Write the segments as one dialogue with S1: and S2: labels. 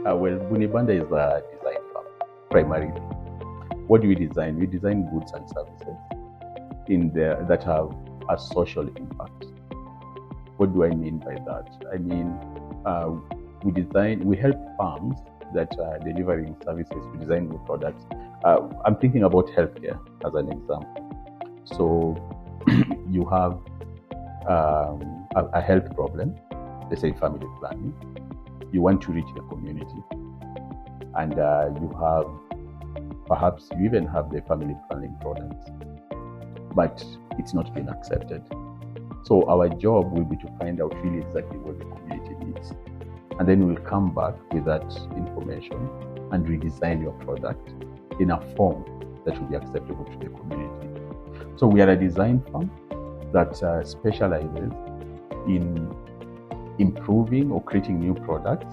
S1: Well, Buni Banda is a design firm, primarily. What do we design? We design goods and services that have a social impact. What do I mean by that? I mean, we help firms that are delivering services to design good products. I'm thinking about healthcare as an example. So you have a health problem, let's say family planning. You want to reach the community, and perhaps you even have the family planning products, but it's not been accepted. So our job will be to find out really exactly what the community needs, and then we'll come back with that information and redesign your product in a form that will be acceptable to the community. So we are a design firm that specializes in improving or creating new products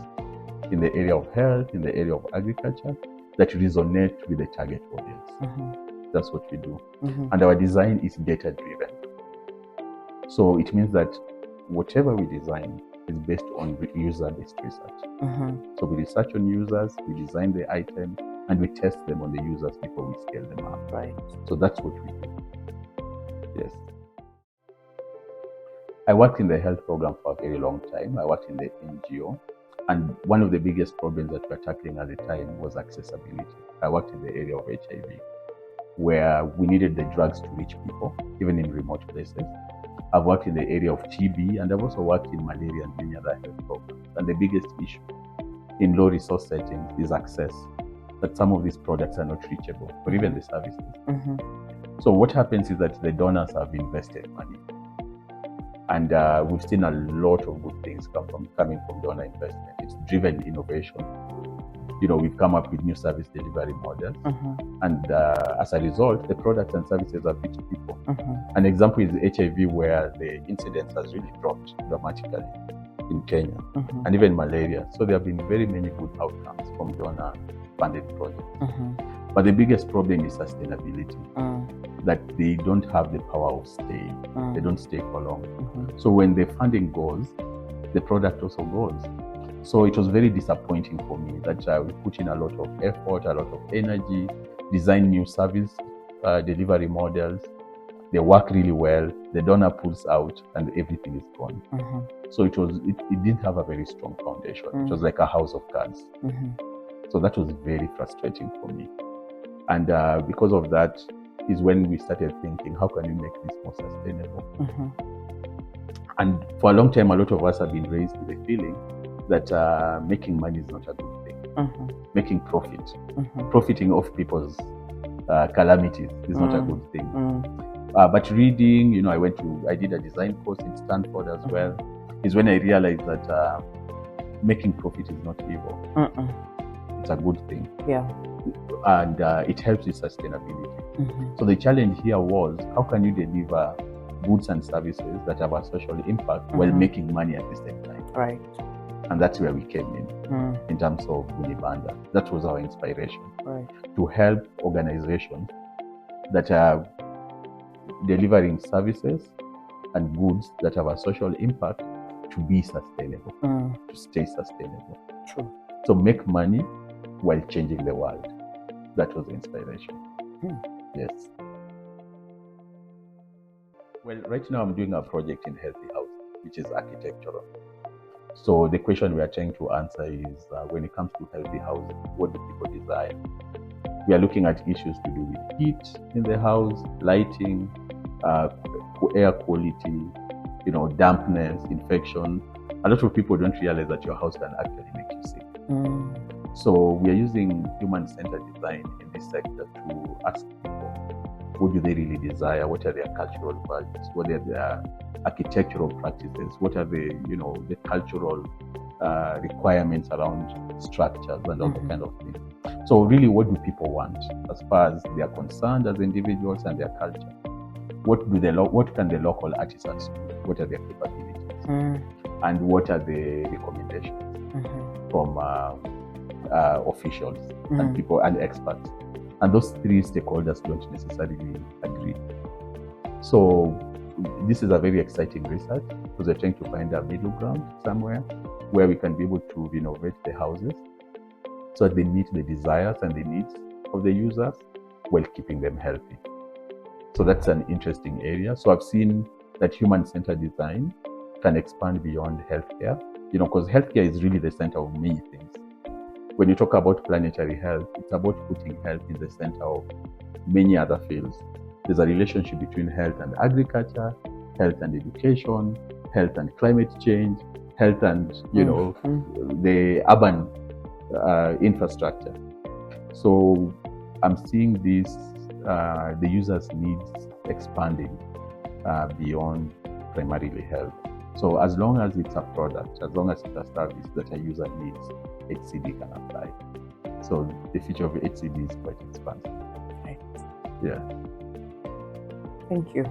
S1: in the area of health, in the area of agriculture, that resonate with the target audience. That's what we do. And our design is data-driven. So it means that whatever we design is based on user-based research. So we research on users, we design the item, and we test them on the users before we scale them up.
S2: Right.
S1: So that's what we do. Yes. I worked in the health program for a very long time. I worked in the NGO. And one of the biggest problems that we were tackling at the time was accessibility. I worked in the area of HIV, where we needed the drugs to reach people, even in remote places. I've worked in the area of TB, and I've also worked in malaria and many other health programs. And the biggest issue in low resource settings is access, that some of these products are not reachable, or even the services. So what happens is that the donors have invested money. And we've seen a lot of good things coming from donor investment. It's driven innovation. We've come up with new service delivery models. And as a result, the products and services have reached people. An example is HIV, where the incidence has really dropped dramatically in Kenya, and even malaria. So there have been very many good outcomes from donor-funded projects. But the biggest problem is sustainability, that they don't have the power of staying. They don't stay for long. So when the funding goes, the product also goes. So it was very disappointing for me that we put in a lot of effort, a lot of energy, design new service delivery models. They work really well, the donor pulls out, and everything is gone. So it didn't have a very strong foundation. It was like a house of cards. So that was very frustrating for me. And because of that is when we started thinking, how can we make this more sustainable? And for a long time, a lot of us have been raised with the feeling that making money is not a good thing. Making profit, profiting off people's calamities is not a good thing. But reading, I did a design course in Stanford as well, is when I realized that making profit is not evil. It's a good thing.
S2: Yeah.
S1: And it helps with sustainability. So the challenge here was, how can you deliver goods and services that have a social impact while making money at the same time?
S2: Right.
S1: And that's where we came in terms of Buni Banda. That was our inspiration.
S2: Right.
S1: To help organizations that are delivering services and goods that have a social impact to be sustainable, to stay sustainable.
S2: True.
S1: So make money while changing the world. That was the inspiration. Yes. Well, right now I'm doing a project in Healthy House, which is architectural. So the question we are trying to answer is, when it comes to healthy housing, what do people desire? We are looking at issues to do with heat in the house, lighting, air quality, dampness, infection. A lot of people don't realize that your house can actually make you sick. So we are using human-centered design in this sector to ask people, what do they really desire? What are their cultural values? What are their architectural practices? What are the cultural requirements around structures and all that kind of thing? So really, what do people want as far as they are concerned as individuals and their culture? What can the local artisans do? What are their capabilities? And what are the recommendations from officials and people and experts? And those three stakeholders don't necessarily agree. So this is a very exciting research, because we're trying to find a middle ground somewhere where we can be able to renovate the houses so that they meet the desires and the needs of the users while keeping them healthy. So that's an interesting area. So I've seen that human-centered design can expand beyond healthcare, because healthcare is really the center of many things. When you talk about planetary health, it's about putting health in the center of many other fields. There's a relationship between health and agriculture, health and education, health and climate change, health and, the urban infrastructure. So I'm seeing this, the user's needs expanding beyond primarily health. So as long as it's a product, as long as it's a service that a user needs, HCD can apply. So the future of HCD is quite expansive.
S2: Right.
S1: Yeah.
S2: Thank you.